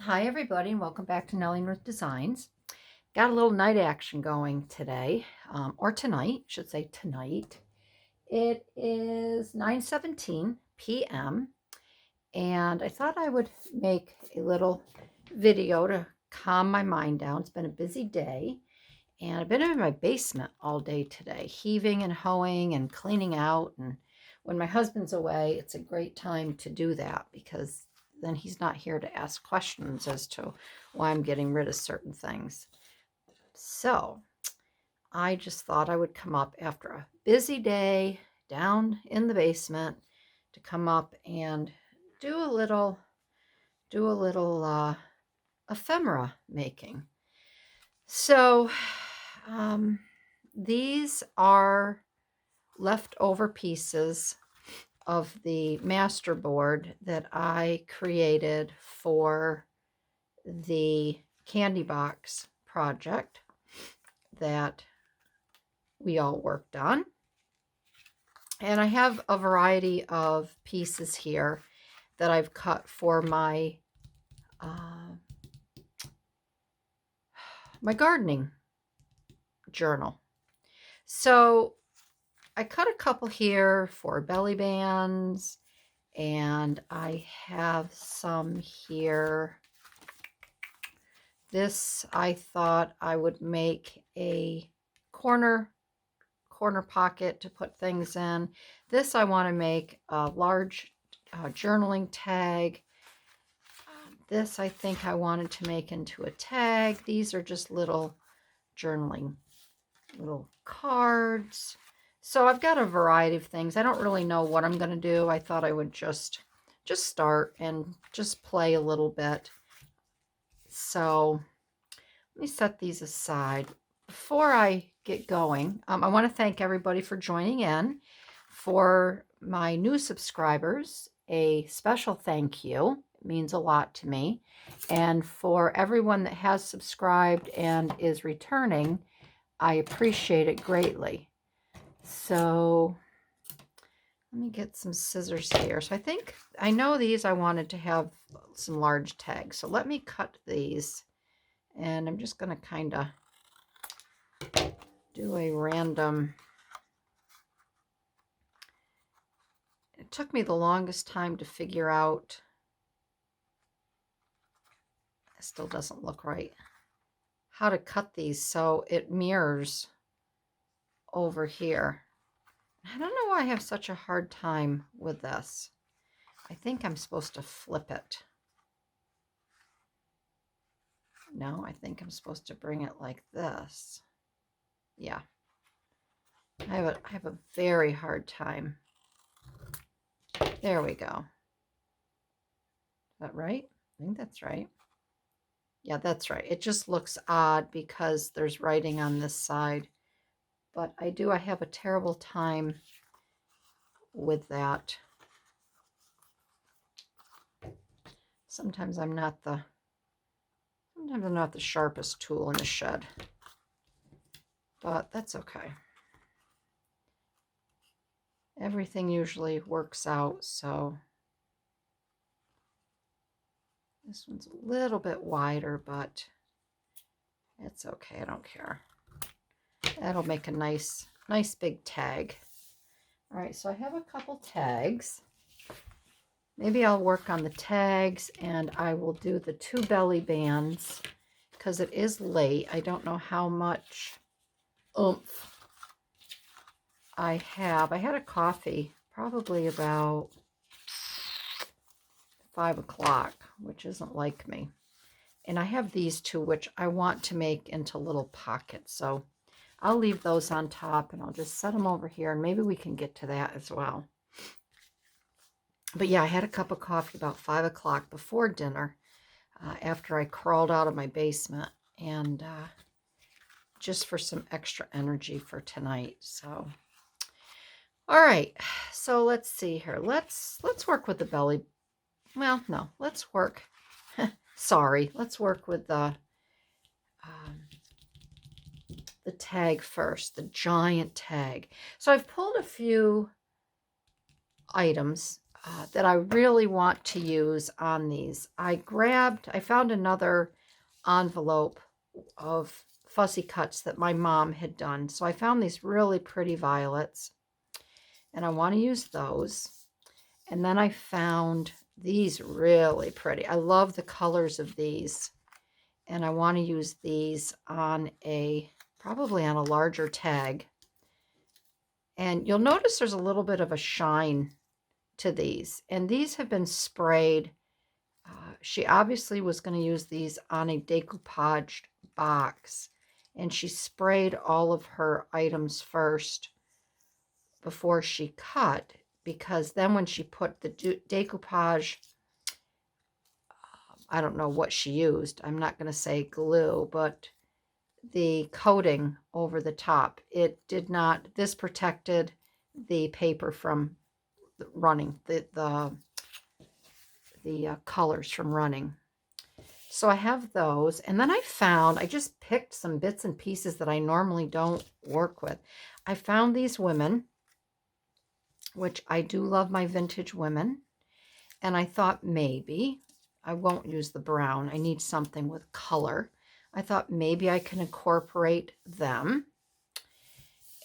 Hi everybody and welcome back to Nellie North Designs. Got a little night action going today, or tonight, should say tonight. It is 9:17 p.m. and I thought I would make a little video to calm my mind down. It's been a busy day and I've been in my basement all day today, heaving and hoeing and cleaning out. And when my husband's away, it's a great time to do that because then he's not here to ask questions as to why I'm getting rid of certain things. So I just thought I would come up after a busy day down in the basement to come up and do a little ephemera making. So these are leftover pieces of the master board that I created for the candy box project that we all worked on. And I have a variety of pieces here that I've cut for my my gardening journal. So I cut a couple here for belly bands, and I have some here. This I thought I would make a corner pocket to put things in. This I want to make a large journaling tag. This I think I wanted to make into a tag. These are just little journaling, little cards. So I've got a variety of things. I don't really know what I'm going to do. I thought I would just start and just play a little bit. So let me set these aside. Before I get going, I want to thank everybody for joining in. For my new subscribers, a special thank you. It means a lot to me. And for everyone that has subscribed and is returning, I appreciate it greatly. So let me get some scissors here. So I know these I wanted to have some large tags. So let me cut these. And I'm just going to kind of do a random. It took me the longest time to figure out. It still doesn't look right. How to cut these so it mirrors over here. I don't know why I have such a hard time with this. I think I'm supposed to flip it. No, I think I'm supposed to bring it like this. Yeah. I have a very hard time. There we go. Is that right? I think that's right. Yeah, that's right. It just looks odd because there's writing on this side. But I have a terrible time with that. Sometimes I'm not the sharpest tool in the shed. But that's okay. Everything usually works out, so this one's a little bit wider, but it's okay. I don't care. That'll make a nice big tag. All right, so I have a couple tags. Maybe I'll work on the tags and I will do the 2 belly bands because it is late. I don't know how much oomph I have. I had a coffee probably about 5 o'clock, which isn't like me. And I have these 2, which I want to make into little pockets. So I'll leave those on top and I'll just set them over here and maybe we can get to that as well. But yeah, I had a cup of coffee about 5 o'clock before dinner after I crawled out of my basement and just for some extra energy for tonight. So, all right, so let's see here. Let's work with the belly. Well, no, let's work. Sorry, let's work with the tag first, the giant tag. So I've pulled a few items that I really want to use on these. I found another envelope of Fussy cuts that my mom had done. So I found these really pretty violets, and I want to use those. And then I found these really pretty. I love the colors of these, and I want to use these on probably on a larger tag. And you'll notice there's a little bit of a shine to these, and these have been sprayed. She obviously was going to use these on a decoupaged box, and she sprayed all of her items first before she cut, because then when she put the decoupage, I don't know what she used. I'm not going to say glue, but the coating over the top, it did not, this protected the paper from running, the colors from running. So I have those, and then I just picked some bits and pieces that I normally don't work with. I found these women, which I do love my vintage women, and I thought maybe I won't use the brown. I need something with color. I thought maybe I can incorporate them,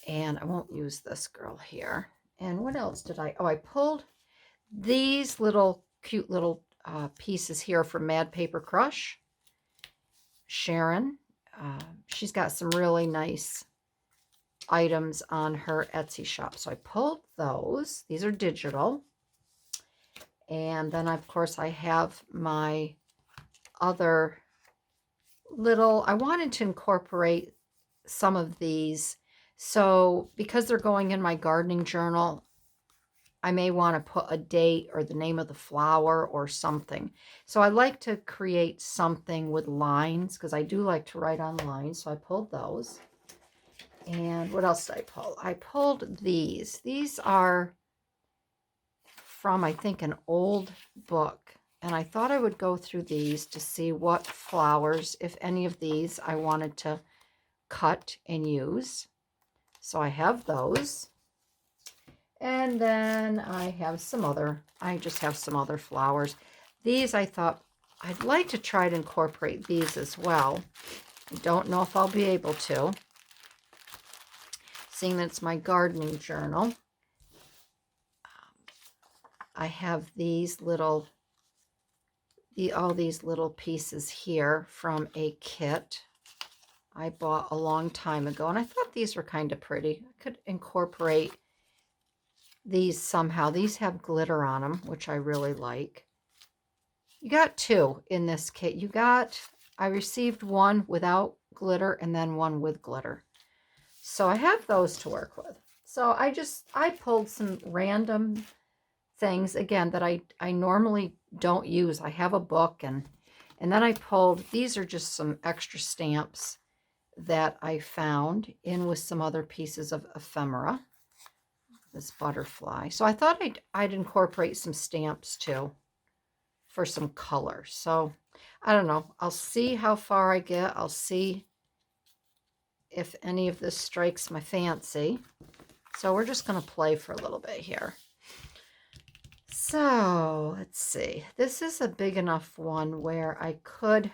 and I won't use this girl here. And what else did I pulled these little cute little pieces here from Mad Paper Crush. Sharon, she's got some really nice items on her Etsy shop. So I pulled those. These are digital. And then, of course, I have my other I wanted to incorporate some of these. So because they're going in my gardening journal, I may want to put a date or the name of the flower or something. So I like to create something with lines, because I do like to write on lines. So I pulled those. And what else did I pull? I pulled these. These are from, I think, an old book. And I thought I would go through these to see what flowers, if any of these, I wanted to cut and use. So I have those. And then I just have some other flowers. These I thought I'd like to try to incorporate these as well. I don't know if I'll be able to, seeing that it's my gardening journal. I have these all these little pieces here from a kit I bought a long time ago, and I thought these were kind of pretty. I could incorporate these somehow. These have glitter on them, which I really like. You got two in this kit. I received one without glitter and then one with glitter. So I have those to work with. So I pulled some random things, again, that I normally don't use. I have a book, and then I pulled, these are just some extra stamps that I found in with some other pieces of ephemera. This butterfly. So I thought I'd incorporate some stamps too for some color. So I don't know. I'll see how far I get. I'll see if any of this strikes my fancy. So we're just going to play for a little bit here. So let's see. This is a big enough one where I could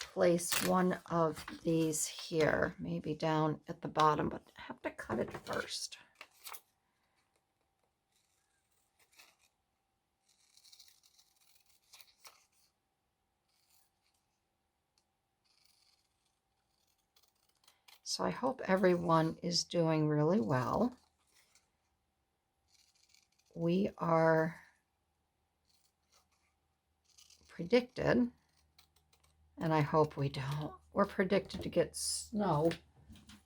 place one of these here, maybe down at the bottom, but I have to cut it first. So I hope everyone is doing really well. We are predicted, and I hope we don't, we're predicted to get snow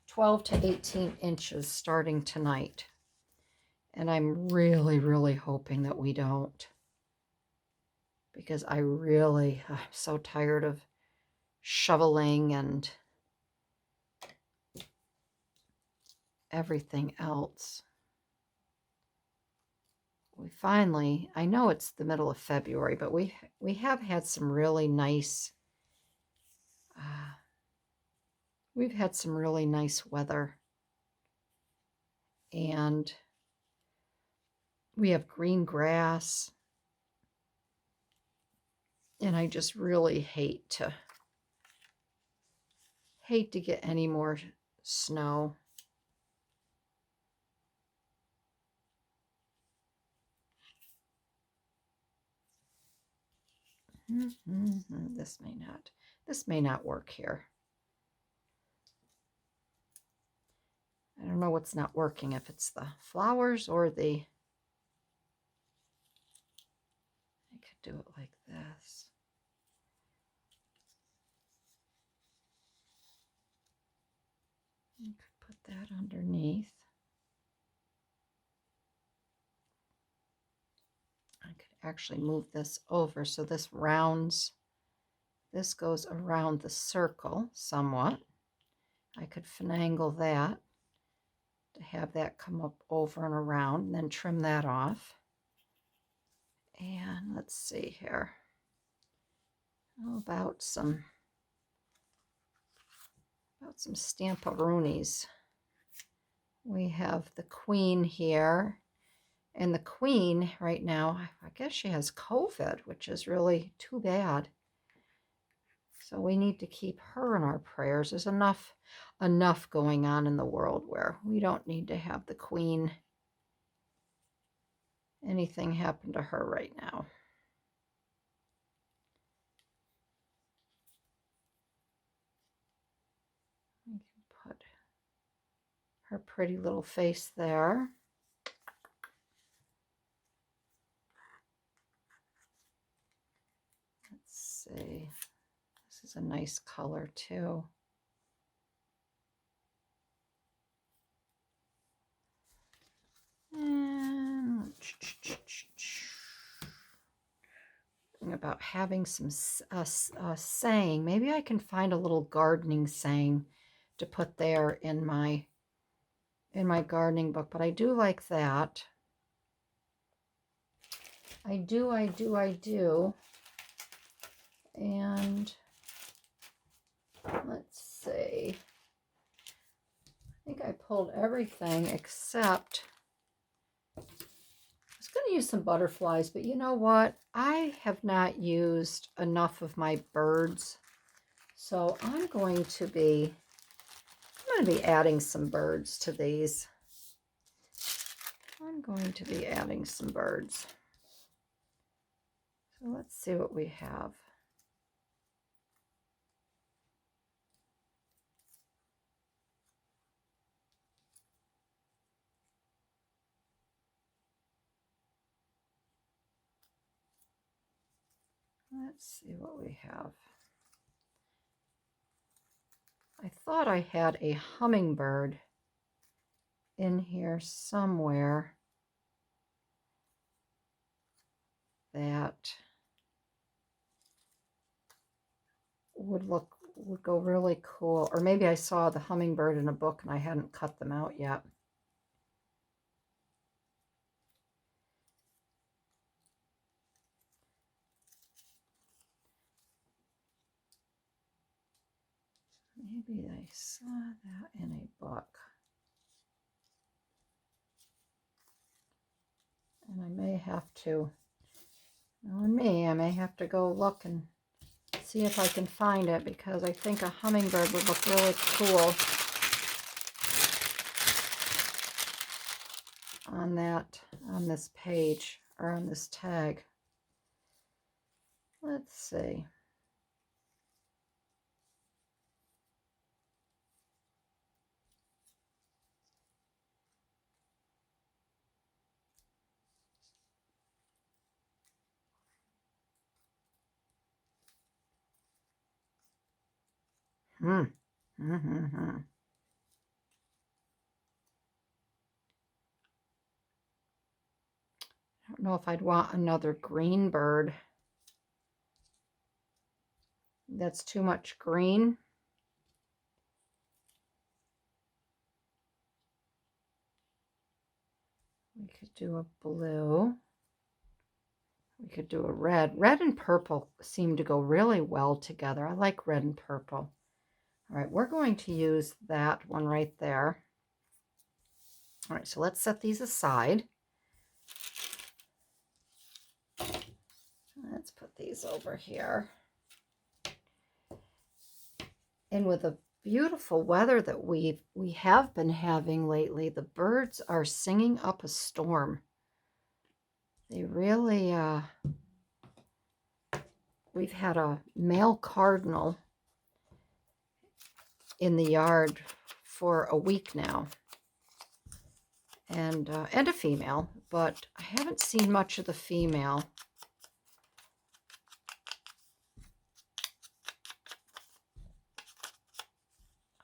12 to 18 inches starting tonight. And I'm really, really hoping that we don't, because I'm so tired of shoveling and everything else. We finally, I know it's the middle of February, but we have had some really nice, we've had some really nice weather. And We have green grass. And I just really hate to get any more snow. This may not work here. I don't know what's not working, if it's the flowers or the, I could do it like this. You could put that underneath. I could actually move this over so this rounds, this goes around the circle somewhat. I could finagle that to have that come up over and around, and then trim that off. And let's see here. How about some stamperoonies? We have the queen here, and the queen right now, I guess she has COVID, which is really too bad. So we need to keep her in our prayers. There's enough going on in the world where we don't need to have the queen, anything happen to her right now. We can put her pretty little face there. Let's see. This is a nice color too. And about having some saying. Maybe I can find a little gardening saying to put there in my gardening book, but I do like that. I do. And let's see. I think I pulled everything except I was going to use some butterflies, but you know what? I have not used enough of my birds. So I'm going to be adding some birds to these. I'm going to be adding some birds. So let's see what we have. Let's see what we have. I thought I had a hummingbird in here somewhere that would go really cool. Or maybe I saw the hummingbird in a book and I hadn't cut them out yet. Maybe I saw that in a book. And I may have to, knowing me, I may have to go look and see if I can find it, because I think a hummingbird would look really cool on this page, or on this tag. Let's see. I don't know if I'd want another green bird. That's too much green. We could do a blue. We could do a red. Red and purple seem to go really well together. I like red and purple. All right, we're going to use that one right there. All right, so let's set these aside. these over here. And with the beautiful weather that we have been having lately, the birds are singing up a storm. They really, we've had a male cardinal in the yard for a week now, and a female, but I haven't seen much of the female.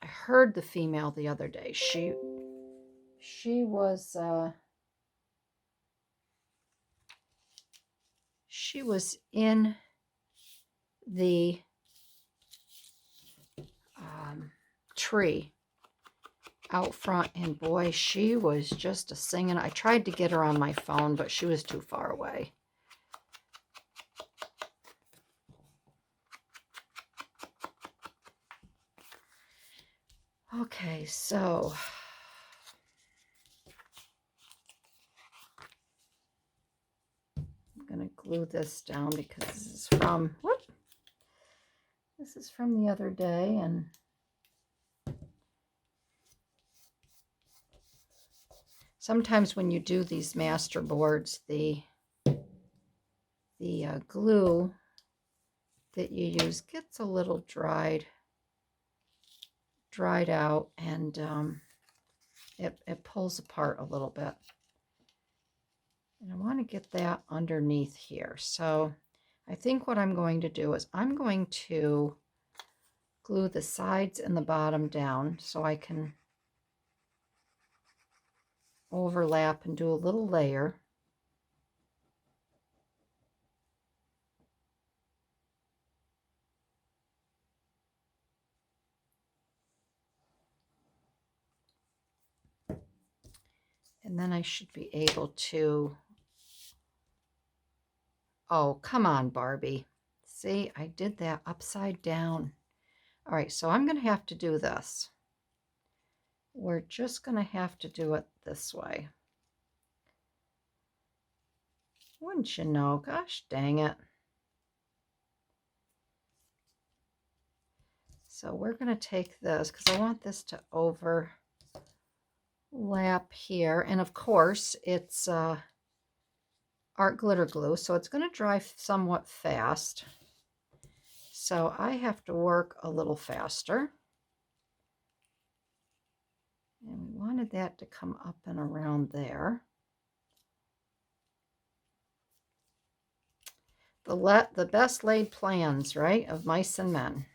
I heard the female the other day. She was in the tree out front, and boy, she was just a singing. I tried to get her on my phone, but she was too far away. Okay, so I'm gonna glue this down because this is from the other day, and sometimes when you do these master boards, the glue that you use gets a little dried out, and it pulls apart a little bit. And I want to get that underneath here. So I think what I'm going to do is I'm going to glue the sides and the bottom down so I can overlap and do a little layer. And then I should be able to, oh, come on, Barbie. See, I did that upside down. All right, so I'm going to have to do this. We're just going to have to do it this way. Wouldn't you know? Gosh dang it. So we're going to take this because I want this to overlap here. And of course, it's art glitter glue, so it's going to dry somewhat fast. So I have to work a little faster. And we wanted that to come up and around there. The best laid plans, right, of mice and men.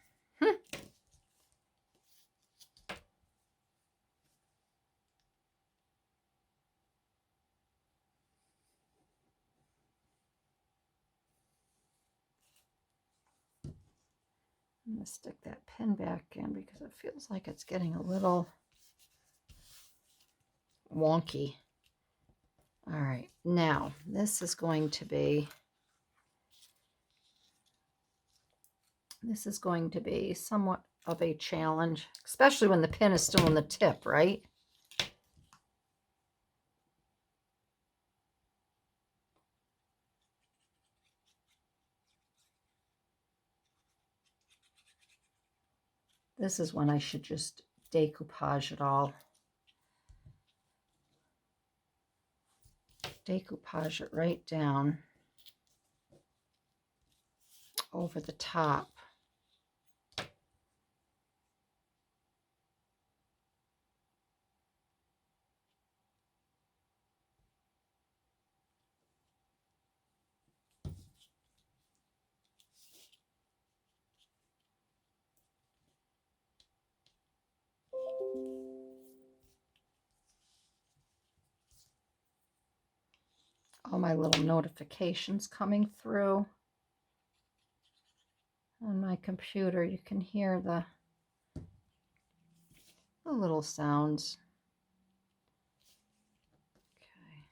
I'm going to stick that pin back in because it feels like it's getting a little wonky. All right, now this is going to be somewhat of a challenge, especially when the pin is still in the tip, right? This is when I should just decoupage it all. Decoupage it right down over the top. All my little notifications coming through on my computer. You can hear the little sounds. Okay.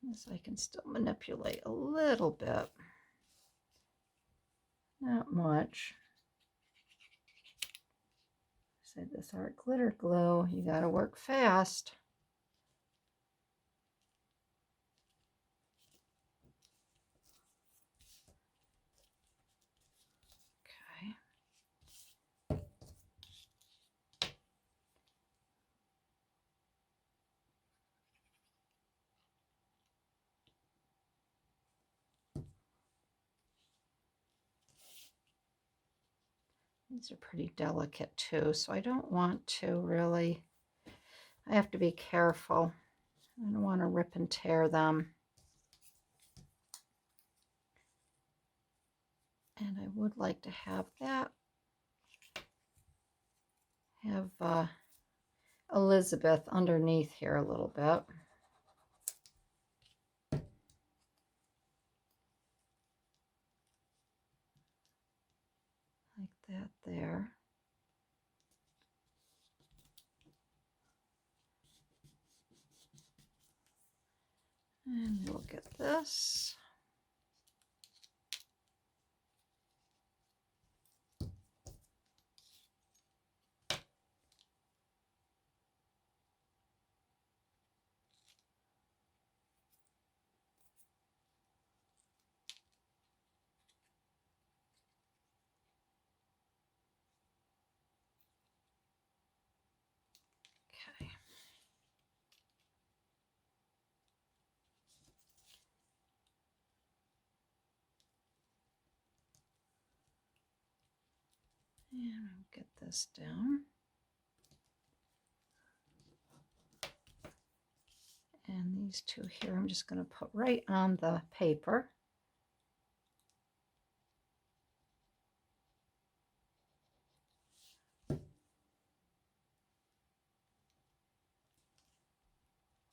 This I can still manipulate a little bit. Not much. I said this art glitter glue, you got to work fast. These are pretty delicate too, so I don't want to really, I have to be careful. I don't want to rip and tear them. And I would like to have that, have Elizabeth underneath here a little bit. Like that there. And we'll get this. Okay. And I'll get this down. And these two here, I'm just going to put right on the paper.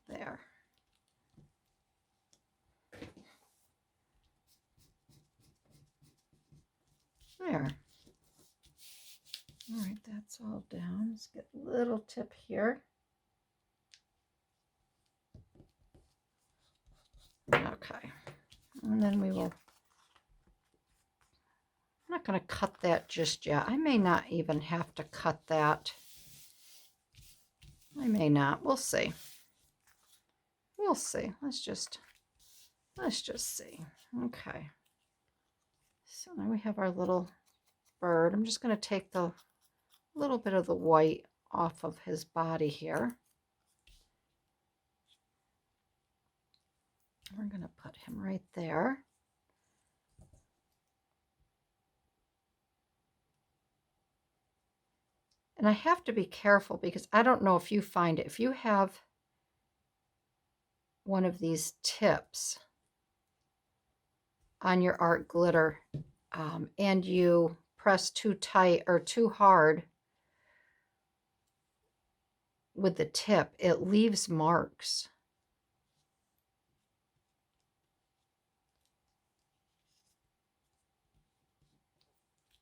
There. There. All right, that's all down. Let's get a little tip here. Okay. And then we will, I'm not going to cut that just yet. I may not even have to cut that. I may not. We'll see. We'll see. Let's just see. Okay. So now we have our little bird. I'm just going to take the little bit of the white off of his body here. We're going to put him right there. And I have to be careful because I don't know if you find it. If you have one of these tips on your art glitter and you press too tight or too hard with the tip, it leaves marks.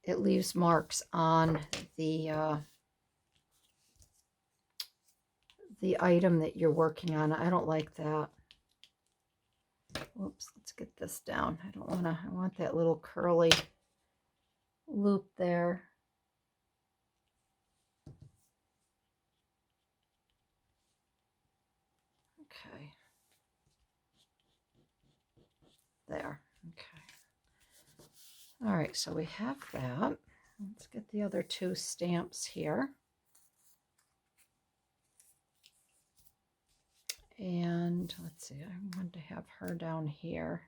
It leaves marks on the item that you're working on. I don't like that. Whoops, let's get this down. I don't want to, I want that little curly loop there. Okay. There. Okay. All right, so we have that. Let's get the other two stamps here. And let's see, I want to have her down here.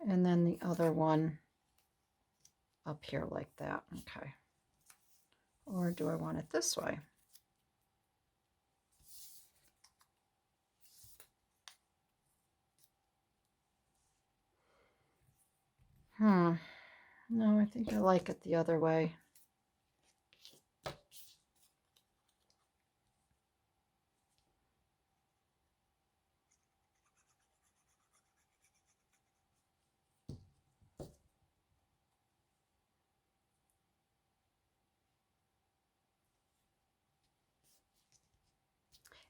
And then the other one up here like that. Okay. Or do I want it this way? No, I think I like it the other way.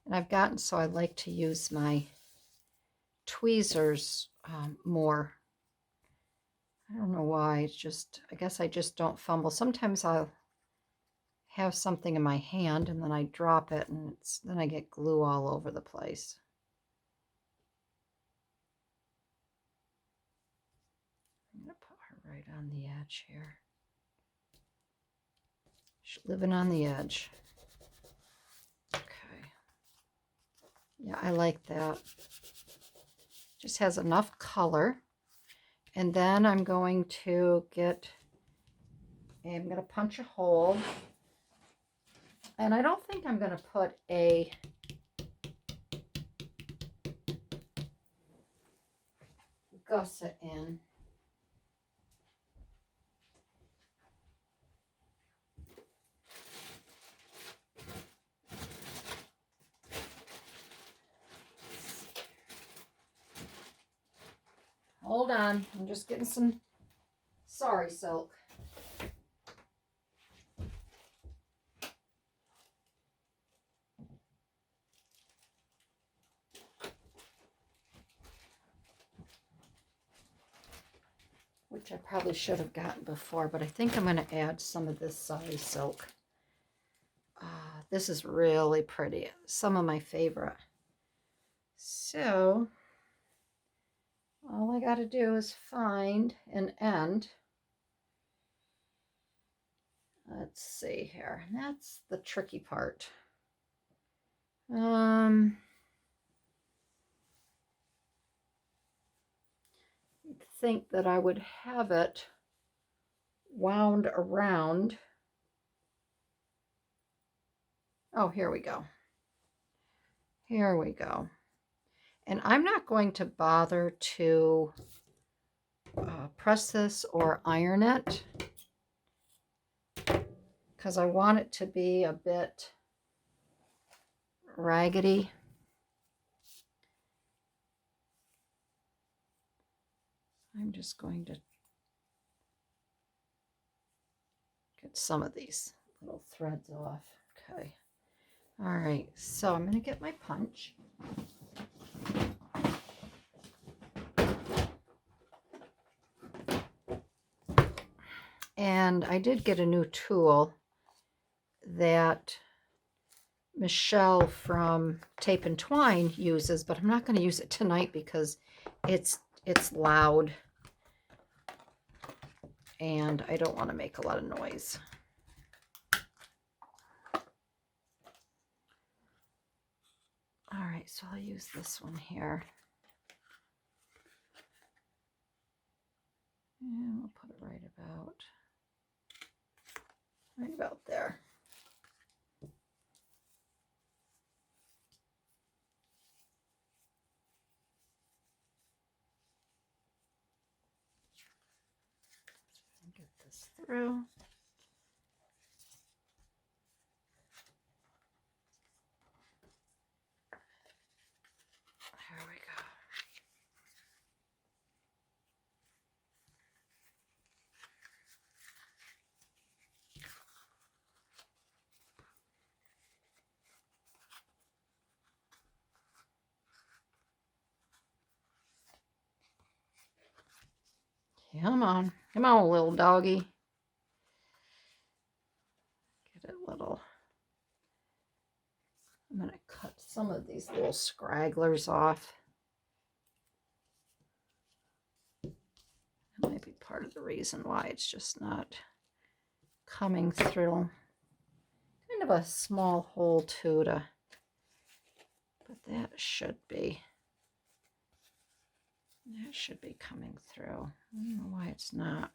And I've gotten so I like to use my tweezers more. I don't know why. It's just, I guess I just don't fumble. Sometimes I'll have something in my hand and then I drop it and then I get glue all over the place. I'm going to put her right on the edge here. She's living on the edge. Okay. Yeah, I like that. Just has enough color. And then I'm going to get I'm going to punch a hole. And I don't think I'm going to put a gusset in. Hold on, I'm just getting some sorry silk. Which I probably should have gotten before, but I think I'm going to add some of this sorry silk. This is really pretty. Some of my favorite. So all I got to do is find an end. Let's see here. That's the tricky part. You'd think that I would have it wound around. Oh, here we go. Here we go. And I'm not going to bother to press this or iron it because I want it to be a bit raggedy. I'm just going to get some of these little threads off. Okay. All right, so I'm going to get my punch. And I did get a new tool that Michelle from Tape and Twine uses, but I'm not going to use it tonight because it's loud and I don't want to make a lot of noise. All right, so I'll use this one here. And we'll put it right about there. Get this through. There we go. Come on, little doggy. Get it little. I'm going to cut some of these little scragglers off. That might be part of the reason why it's just not coming through. Kind of a small hole too, but that should be coming through. I don't know why it's not.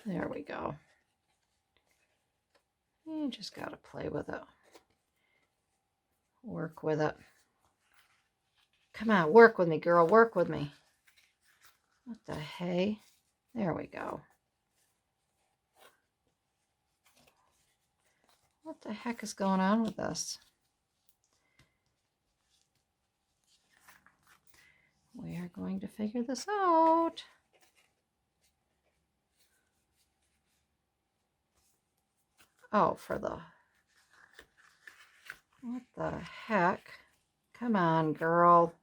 There we go. You just got to play with it. Work with it. Come on, work with me, girl. Work with me. What the hey? There we go. What the heck is going on with this? We are going to figure this out. Oh, for the... What the heck? Come on, girl.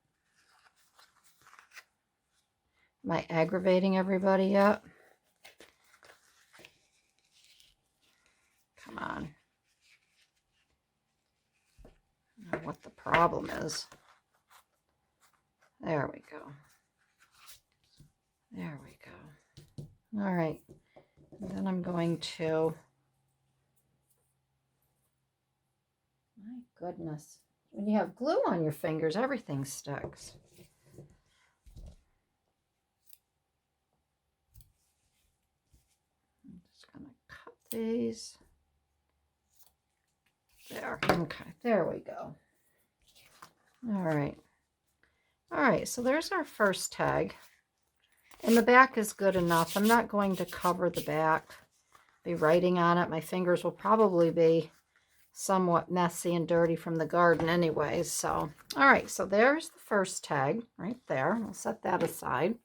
Am I aggravating everybody yet? Come on. I don't know what the problem is. There we go. There we go. All right. And then I'm going to... My goodness. When you have glue on your fingers, everything sticks. these. There. Okay, there we go. All right. All right, so there's our first tag. And the back is good enough. I'm not going to cover the back, be writing on it. My fingers will probably be somewhat messy and dirty from the garden anyways. So, all right, so there's the first tag right there. We'll set that aside.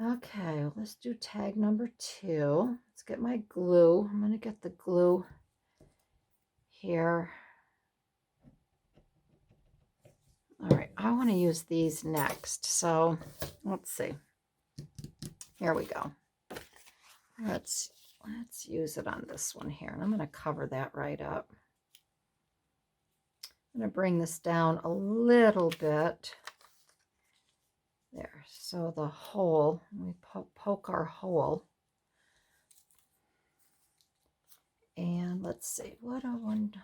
Okay, let's do tag number 2. Let's get my glue. I'm going to get the glue here. All right, I want to use these next. So let's see. Here we go. Let's use it on this one here. And I'm going to cover that right up. I'm going to bring this down a little bit. There, so the hole, we poke our hole. And let's see, what I want. Look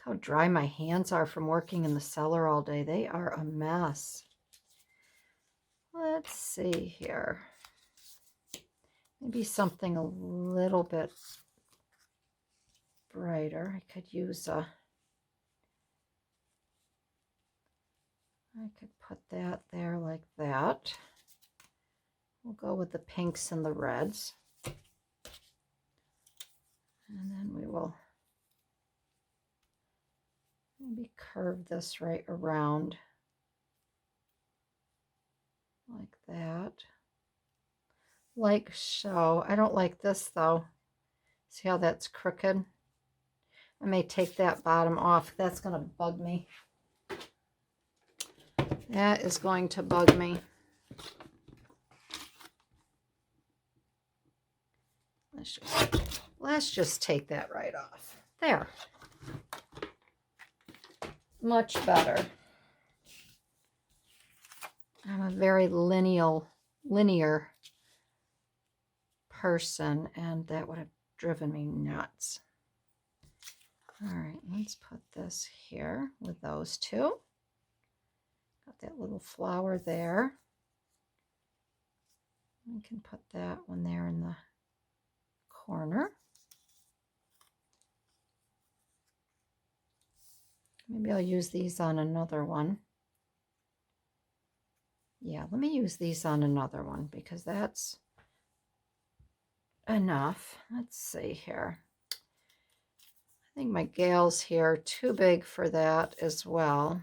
how dry my hands are from working in the cellar all day. They are a mess. Let's see here. Maybe something a little bit brighter. I could use a, I could put that there like that. We'll go with the pinks and the reds. And then we will maybe curve this right around like that. Like so. I don't like this though. See how that's crooked? I may take that bottom off. That's going to bug me. That is going to bug me. Let's just take that right off. There. Much better. I'm a very linear person, and that would have driven me nuts. All right, let's put this here with those two. Got that little flower there. We can put that one there in the corner. Maybe I'll use these on another one. Yeah, let me use these on another one because that's enough. Let's see here. I think my gale's here too big for that as well.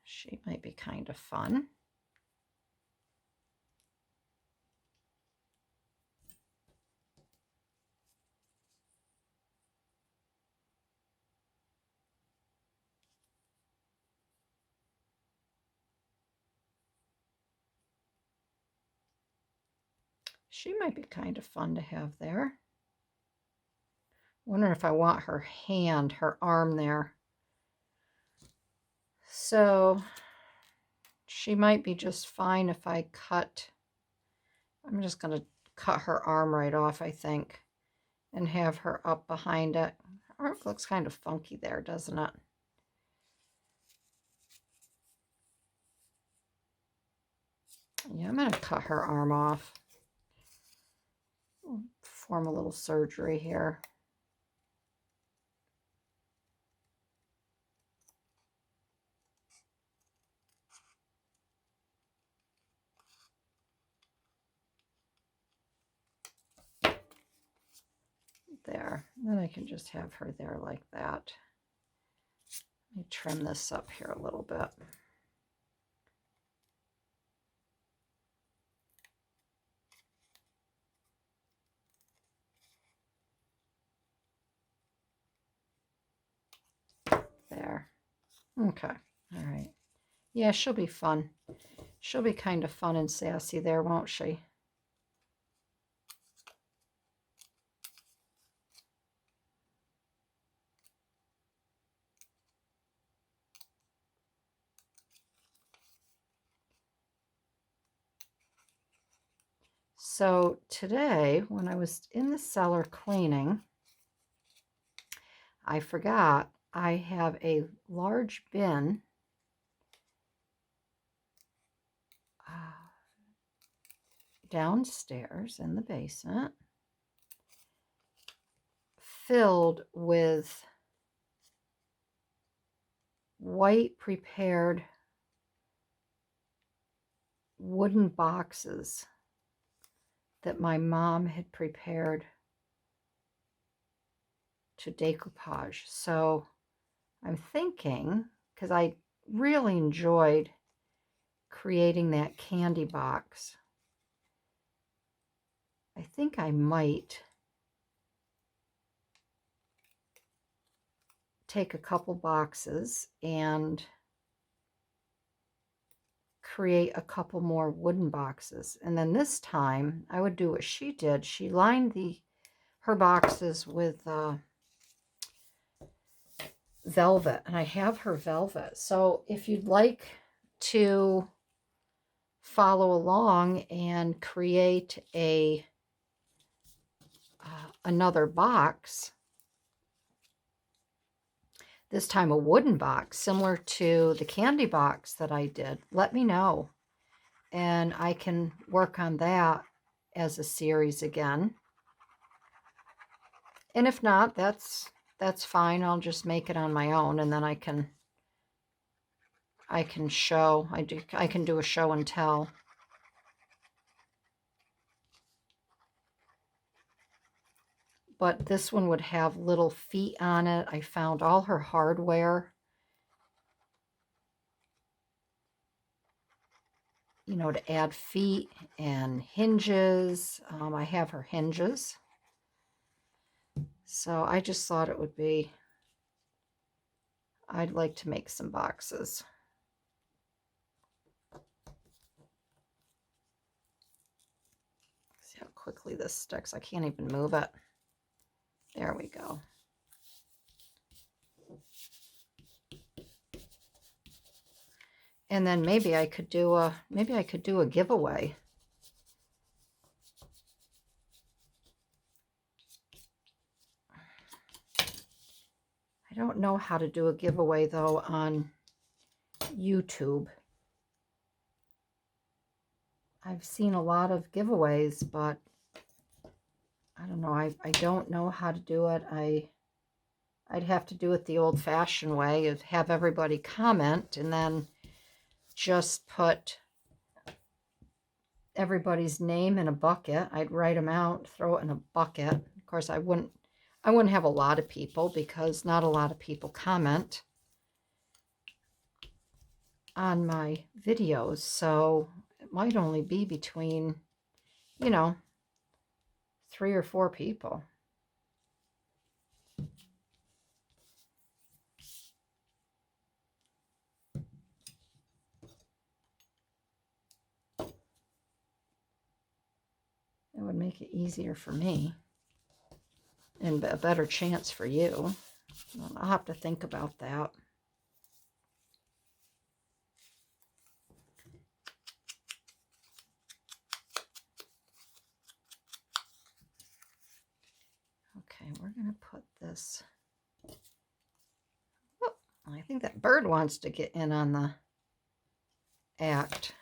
She might be kind of fun. She might be kind of fun to have there. Wondering if I want her hand, her arm there. So she might be just fine if I cut. I'm just going to cut her arm right off, I think, and have her up behind it. Her arm looks kind of funky there, doesn't it? Yeah, I'm going to cut her arm off. We'll perform a little surgery here. There. Then I can just have her there like that. Let me trim this up here a little bit. There. Okay. All right. Yeah, she'll be fun. She'll be kind of fun and sassy there, won't she? So today, when I was in the cellar cleaning, I forgot I have a large bin downstairs in the basement filled with white prepared wooden boxes that my mom had prepared to decoupage. So I'm thinking, because I really enjoyed creating that candy box, I think I might take a couple boxes and create a couple more wooden boxes. And then this time I would do what she did. She lined her boxes with velvet, and I have her velvet. So if you'd like to follow along and create another box, this time a wooden box similar to the candy box that I did, let me know, and I can work on that as a series again. And if not, that's fine. I'll just make it on my own, and then I can show, I can do a show and tell. But this one would have little feet on it. I found all her hardware, you know, to add feet and hinges. I have her hinges. So I just thought it would be, I'd like to make some boxes. See how quickly this sticks. I can't even move it. There we go. And then maybe I could do a giveaway. I don't know how to do a giveaway though on YouTube. I've seen a lot of giveaways, but I don't know. I don't know how to do it. I'd have to do it the old-fashioned way, of have everybody comment and then just put everybody's name in a bucket. I'd write them out, throw it in a bucket. Of course, I wouldn't have a lot of people because not a lot of people comment on my videos. So it might only be between, you know, 3 or 4 people. It would make it easier for me and a better chance for you. I'll have to think about that. Okay, we're going to put this. Oh, I think that bird wants to get in on the act.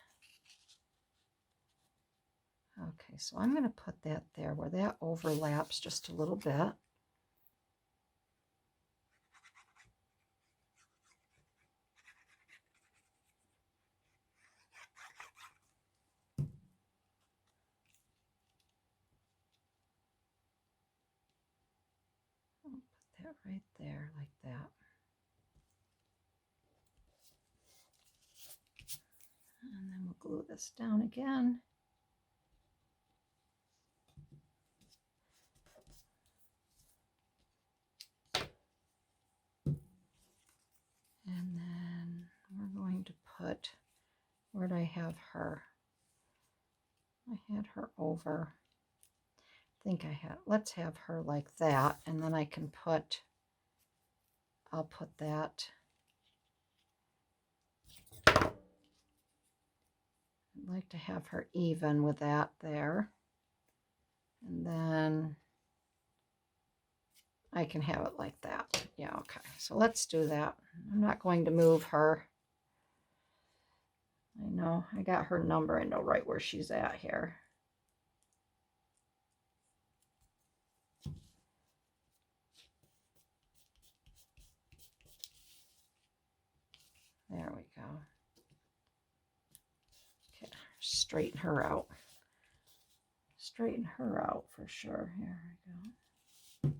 Okay, so I'm going to put that there where that overlaps just a little bit. I'll put that right there like that. And then we'll glue this down again. And then we're going to put, where'd I have her? I had her over. I think I had, let's have her like that. And then I can put, I'll put that. I'd like to have her even with that there. And then I can have it like that. Yeah, okay. So let's do that. I'm not going to move her. I know I got her number. I know right where she's at here. There we go. Okay, straighten her out. Straighten her out for sure. Here we go.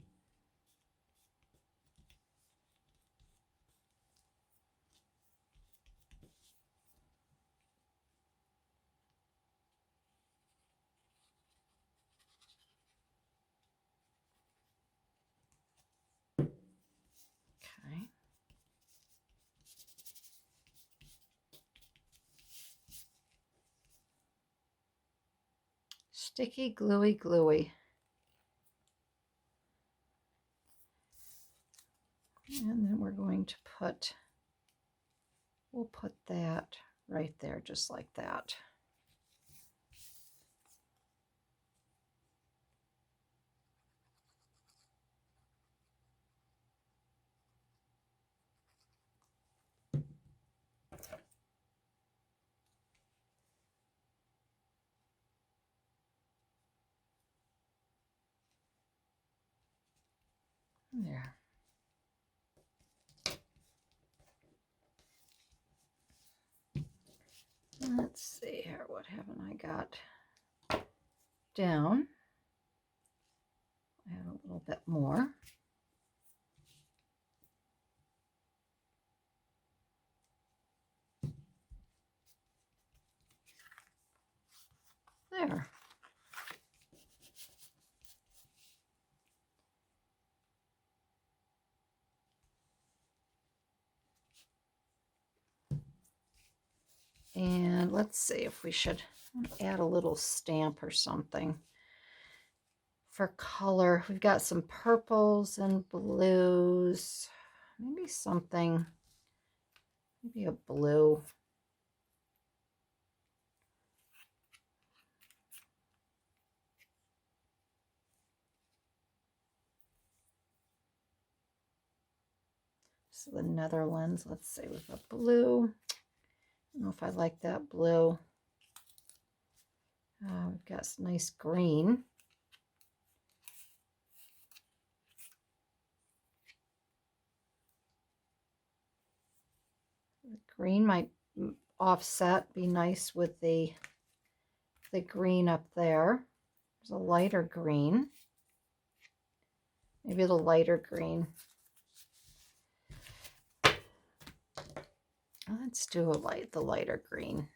Okay. Sticky, gluey, gluey. And then we're going to put, we'll put that right there, just like that. There. Let's see here, what haven't I got down? Add a little bit more. There. And let's see if we should add a little stamp or something for color. We've got some purples and blues. Maybe something, maybe a blue. So the Netherlands, let's say with a blue. I don't know if I like that blue. We've got some nice green. The green might offset, be nice with the green up there. There's a lighter green. Maybe the lighter green. Let's do the lighter green.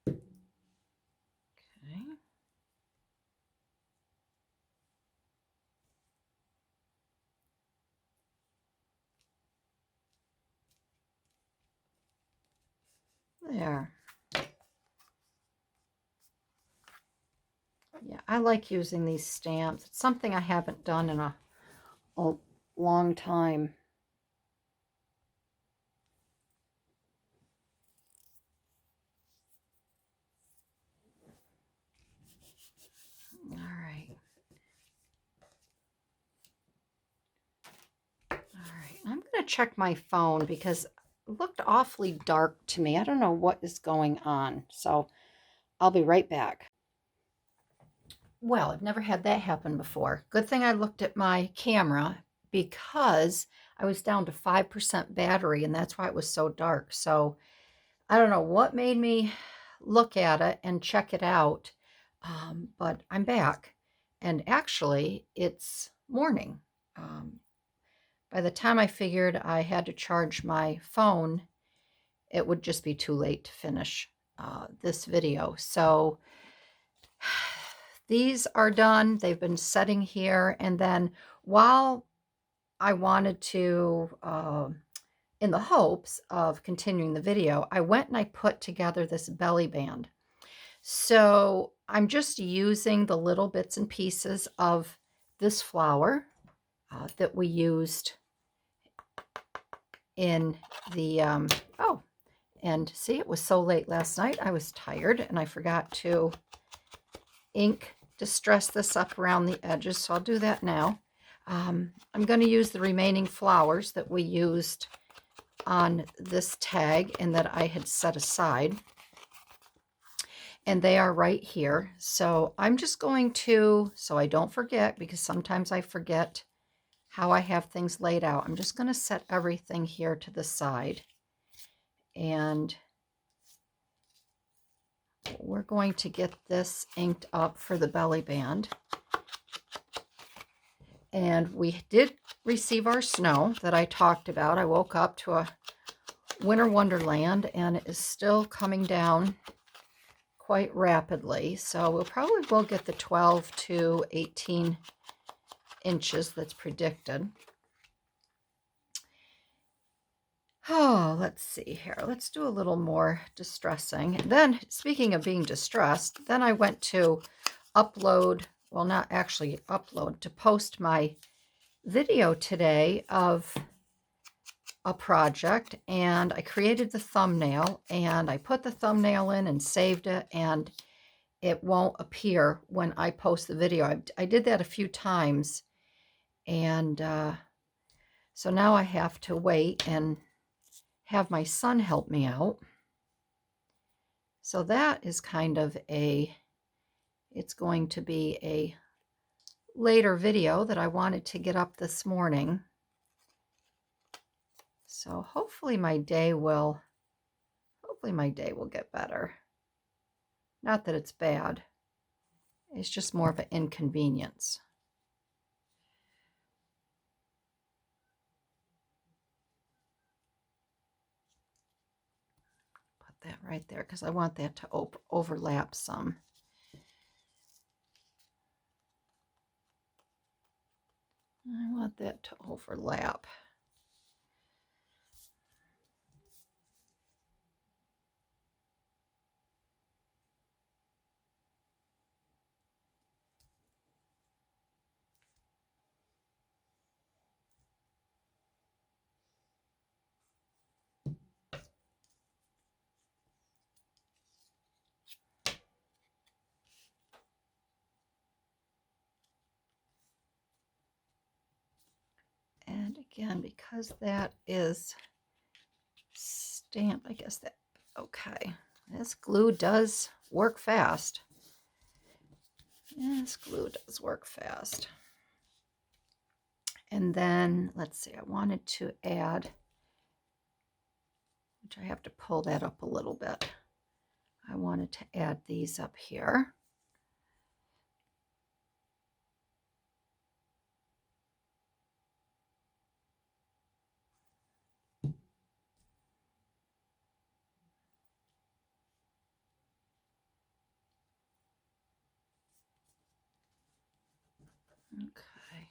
Okay. There. Yeah, I like using these stamps. It's something I haven't done in a long time. All right. All right. I'm going to check my phone because it looked awfully dark to me. I don't know what is going on. So I'll be right back. Well, I've never had that happen before. Good thing I looked at my camera because I was down to 5% battery and that's why it was so dark. So I don't know what made me look at it and check it out, but I'm back. And actually, it's morning. By the time I figured I had to charge my phone, it would just be too late to finish this video. So these are done. They've been setting here. And then while I wanted to, in the hopes of continuing the video, I went and I put together this belly band. So I'm just using the little bits and pieces of this flower that we used in the, oh, and see, it was so late last night. I was tired and I forgot to ink distress this up around the edges, so I'll do that now. I'm going to use the remaining flowers that we used on this tag and that I had set aside. And they are right here. So I'm just going to, so I don't forget, because sometimes I forget how I have things laid out. I'm just going to set everything here to the side. And we're going to get this inked up for the belly band. And we did receive our snow that I talked about. I woke up to a winter wonderland, and it is still coming down quite rapidly. So we'll probably will get the 12 to 18 inches that's predicted. Oh, let's see here. Let's do a little more distressing. And then, speaking of being distressed, then I went to upload, well, not actually upload, to post my video today of a project, and I created the thumbnail, and I put the thumbnail in and saved it, and it won't appear when I post the video. I did that a few times, and so now I have to wait and have my son help me out. So that is kind of it's going to be a later video that I wanted to get up this morning. So hopefully my day will get better. Not that it's bad. It's just more of an inconvenience. Put that right there because I want that to overlap some. I want that to overlap. And again, because that is stamped, I guess that, okay. This glue does work fast. This glue does work fast. And then, let's see, I wanted to add, which I have to pull that up a little bit. I wanted to add these up here. Okay.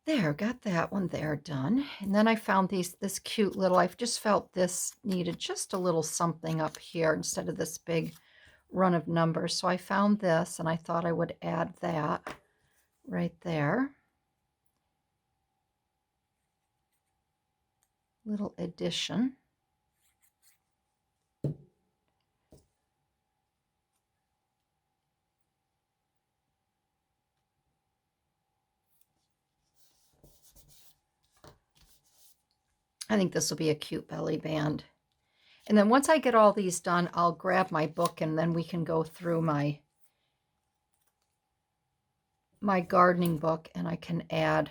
There, got that one there done. And then I found this cute little, I've just felt this needed just a little something up here instead of this big run of numbers. So I found this and I thought I would add that right there. Little addition. I think this will be a cute belly band. And then once I get all these done, I'll grab my book and then we can go through my gardening book and I can add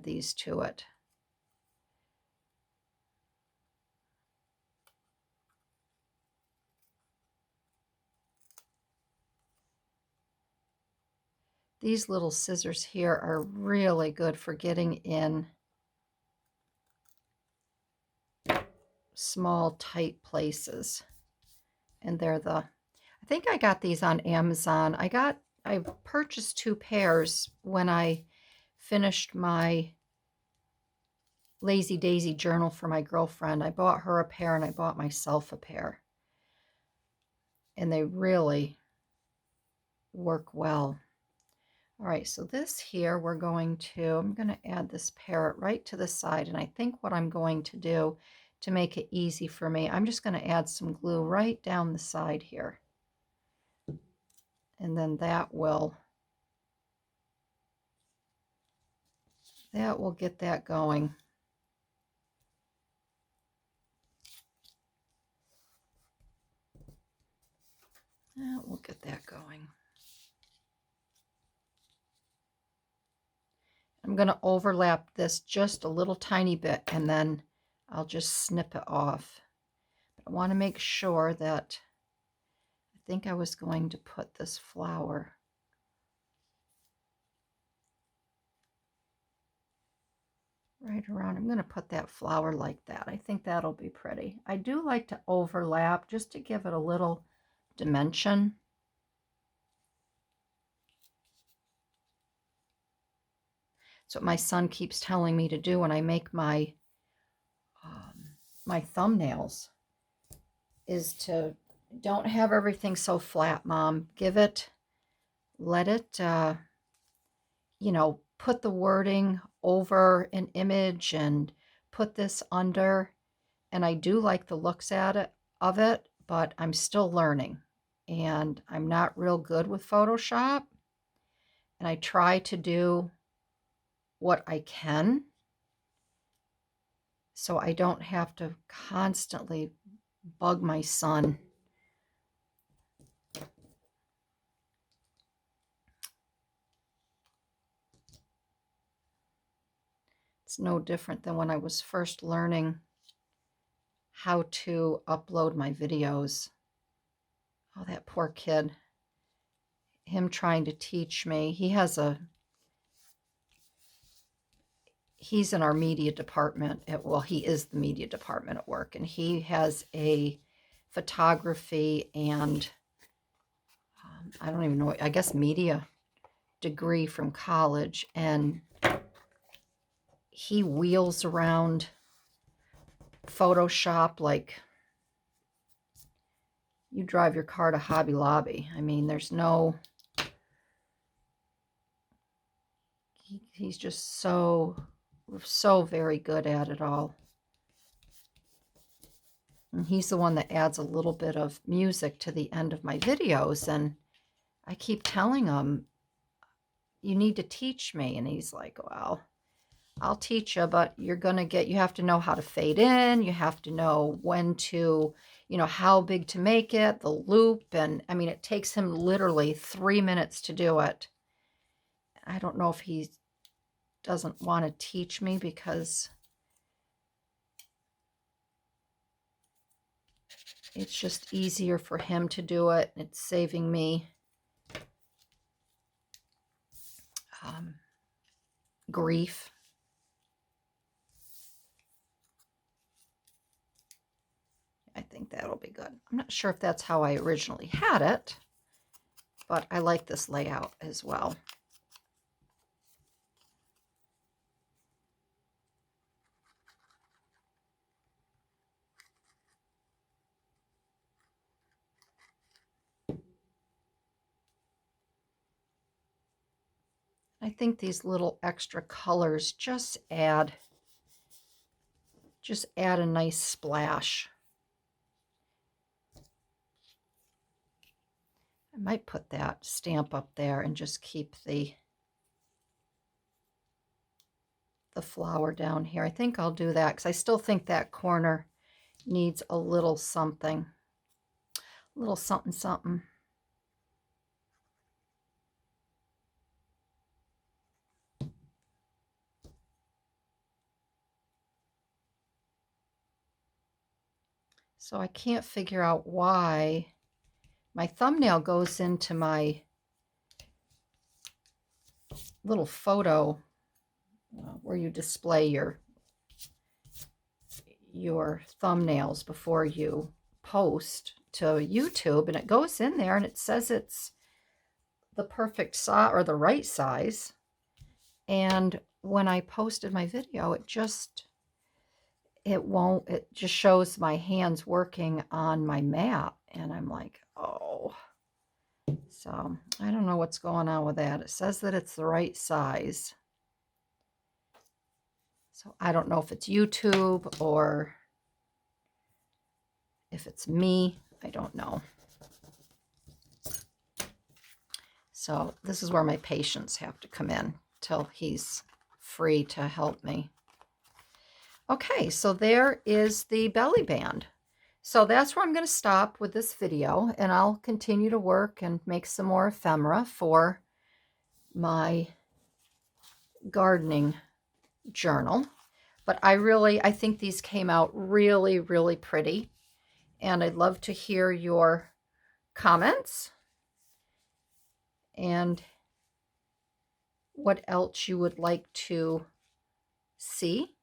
these to it. These little scissors here are really good for getting in small, tight places. And they're I think I got these on Amazon. I purchased 2 pairs when I finished my Lazy Daisy journal for my girlfriend. I bought her a pair and I bought myself a pair. And they really work well. All right, so this here, I'm going to add this parrot right to the side. And I think what I'm going to do to make it easy for me, I'm just going to add some glue right down the side here. And then that will get that going. We'll get that going. I'm going to overlap this just a little tiny bit, and then I'll just snip it off. But I want to make sure that, I think I was going to put this flower right around. I'm going to put that flower like that. I think that'll be pretty. I do like to overlap just to give it a little dimension. That's what my son keeps telling me to do when I make my my thumbnails, is to don't have everything so flat, Mom. Let it, you know, put the wording over an image and put this under. And I do like the looks of it, but I'm still learning. And I'm not real good with Photoshop. And I try to do what I can so I don't have to constantly bug my son. It's no different than when I was first learning how to upload my videos. Oh, that poor kid. Him trying to teach me. He's in our media department. Well, he is the media department at work, and he has a photography and I don't even know, I guess media degree from college, and he wheels around Photoshop like you drive your car to Hobby Lobby. I mean, there's no, he's just so very good at it all. And he's the one that adds a little bit of music to the end of my videos, and I keep telling him, you need to teach me. And he's like, well, I'll teach you, but you have to know how to fade in. You have to know when to, how big to make it, the loop. And I mean, it takes him literally 3 minutes to do it. I don't know if he doesn't want to teach me because it's just easier for him to do it. It's saving me grief. I think that'll be good. I'm not sure if that's how I originally had it, but I like this layout as well. I think these little extra colors just add a nice splash. I might put that stamp up there and just keep the flower down here. I think I'll do that because I still think that corner needs a little something. A little something, something. So I can't figure out why my thumbnail goes into my little photo where you display your thumbnails before you post to YouTube, and it goes in there and it says it's the perfect size or the right size. And when I posted my video, it just shows my hands working on my mat, and I'm like, oh. So I don't know what's going on with that. It says that it's the right size. So I don't know if it's YouTube or If it's me, I don't know. So this is where my patience have to come in till he's free to help me. Okay, so there is the belly band. So that's where I'm going to stop with this video, and I'll continue to work and make some more ephemera for my gardening journal. But I think these came out really, really pretty, and I'd love to hear your comments and what else you would like to see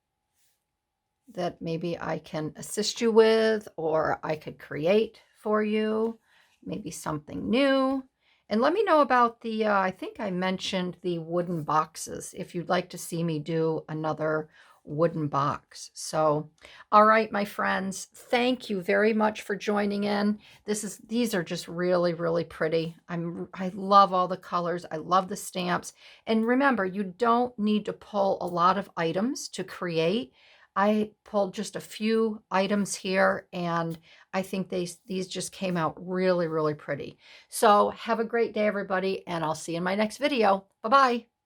that maybe I can assist you with, or I could create for you, maybe something new. And let me know about the, I think I mentioned the wooden boxes, if you'd like to see me do another wooden box. So, all right, my friends, thank you very much for joining in. These are just really, really pretty. I love all the colors. I love the stamps. And remember, you don't need to pull a lot of items to create. I pulled just a few items here, and I think these just came out really, really pretty. So have a great day, everybody, and I'll see you in my next video. Bye-bye.